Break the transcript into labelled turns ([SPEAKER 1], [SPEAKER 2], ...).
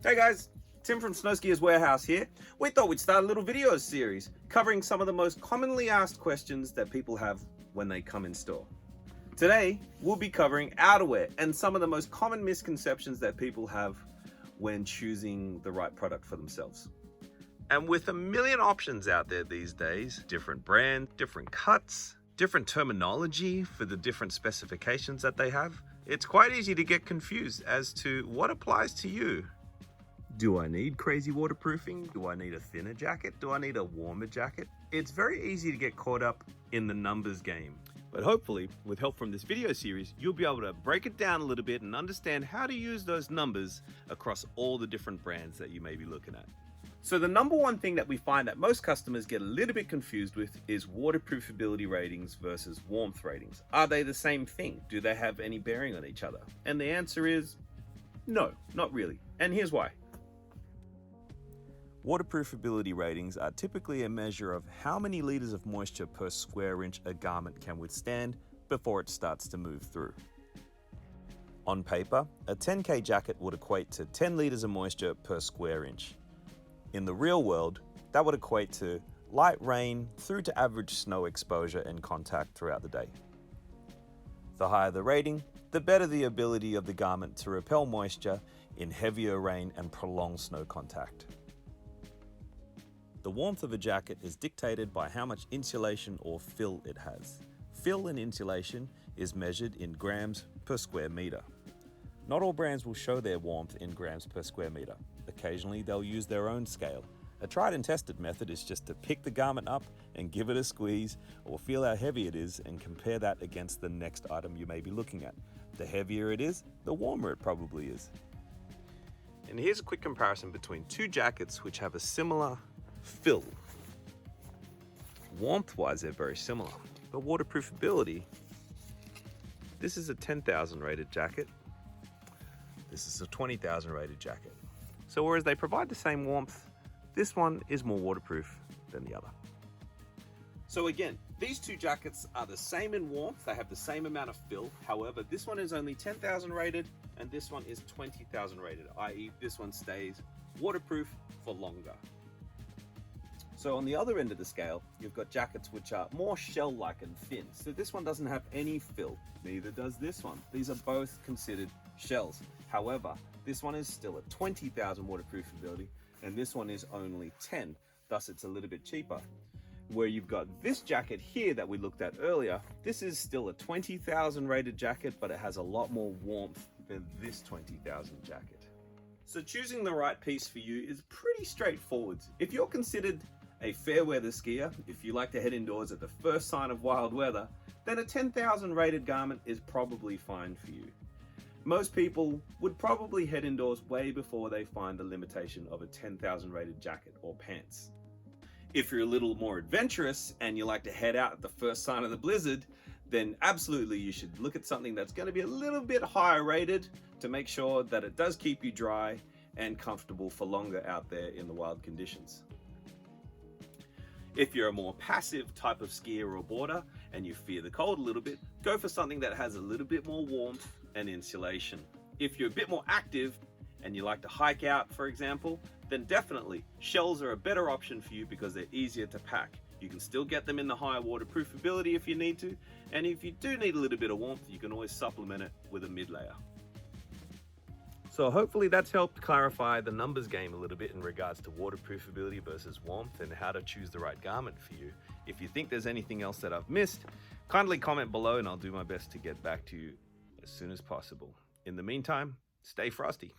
[SPEAKER 1] Hey guys, Tim from Snowskiers Warehouse here. We thought we'd start a little video series covering some of the most commonly asked questions that people have when they come in store. Today, we'll be covering outerwear and some of the most common misconceptions that people have when choosing the right product for themselves. And with a million options out there these days, different brands, different cuts, different terminology for the different specifications that they have, it's quite easy to get confused as to what applies to you. Do I need crazy waterproofing? Do I need a thinner jacket? Do I need a warmer jacket? It's very easy to get caught up in the numbers game. But hopefully, with help from this video series, you'll be able to break it down a little bit and understand how to use those numbers across all the different brands that you may be looking at. So the number one thing that we find that most customers get a little bit confused with is waterproofability ratings versus warmth ratings. Are they the same thing? Do they have any bearing on each other? And the answer is no, not really. And here's why. Waterproofability ratings are typically a measure of how many liters of moisture per square inch a garment can withstand before it starts to move through. On paper, a 10K jacket would equate to 10 liters of moisture per square inch. In the real world, that would equate to light rain through to average snow exposure and contact throughout the day. The higher the rating, the better the ability of the garment to repel moisture in heavier rain and prolonged snow contact. The warmth of a jacket is dictated by how much insulation or fill it has. Fill in insulation is measured in grams per square meter. Not all brands will show their warmth in grams per square meter. Occasionally they'll use their own scale. A tried and tested method is just to pick the garment up and give it a squeeze or feel how heavy it is and compare that against the next item you may be looking at. The heavier it is, the warmer it probably is. And here's a quick comparison between two jackets which have a similar fill. Warmth-wise, they're very similar, but waterproofability, this is a 10,000 rated jacket. This is a 20,000 rated jacket. So whereas they provide the same warmth, this one is more waterproof than the other. So again, these two jackets are the same in warmth, they have the same amount of fill. However, this one is only 10,000 rated and this one is 20,000 rated, i.e. this one stays waterproof for longer. So on the other end of the scale, you've got jackets which are more shell-like and thin. So this one doesn't have any fill, neither does this one. These are both considered shells. However, this one is still at 20,000 waterproofability and this one is only 10, thus it's a little bit cheaper. Where you've got this jacket here that we looked at earlier, this is still a 20,000 rated jacket, but it has a lot more warmth than this 20,000 jacket. So choosing the right piece for you is pretty straightforward. If you're considered a fair weather skier, if you like to head indoors at the first sign of wild weather, then a 10,000 rated garment is probably fine for you. Most people would probably head indoors way before they find the limitation of a 10,000 rated jacket or pants. If you're a little more adventurous and you like to head out at the first sign of the blizzard, then absolutely you should look at something that's going to be a little bit higher rated to make sure that it does keep you dry and comfortable for longer out there in the wild conditions. If you're a more passive type of skier or boarder and you fear the cold a little bit, go for something that has a little bit more warmth and insulation. If you're a bit more active and you like to hike out, for example, then definitely shells are a better option for you because they're easier to pack. You can still get them in the higher waterproofability if you need to, and if you do need a little bit of warmth, you can always supplement it with a mid-layer. So hopefully that's helped clarify the numbers game a little bit in regards to waterproofability versus warmth and how to choose the right garment for you. If you think there's anything else that I've missed, kindly comment below and I'll do my best to get back to you as soon as possible. In the meantime, stay frosty.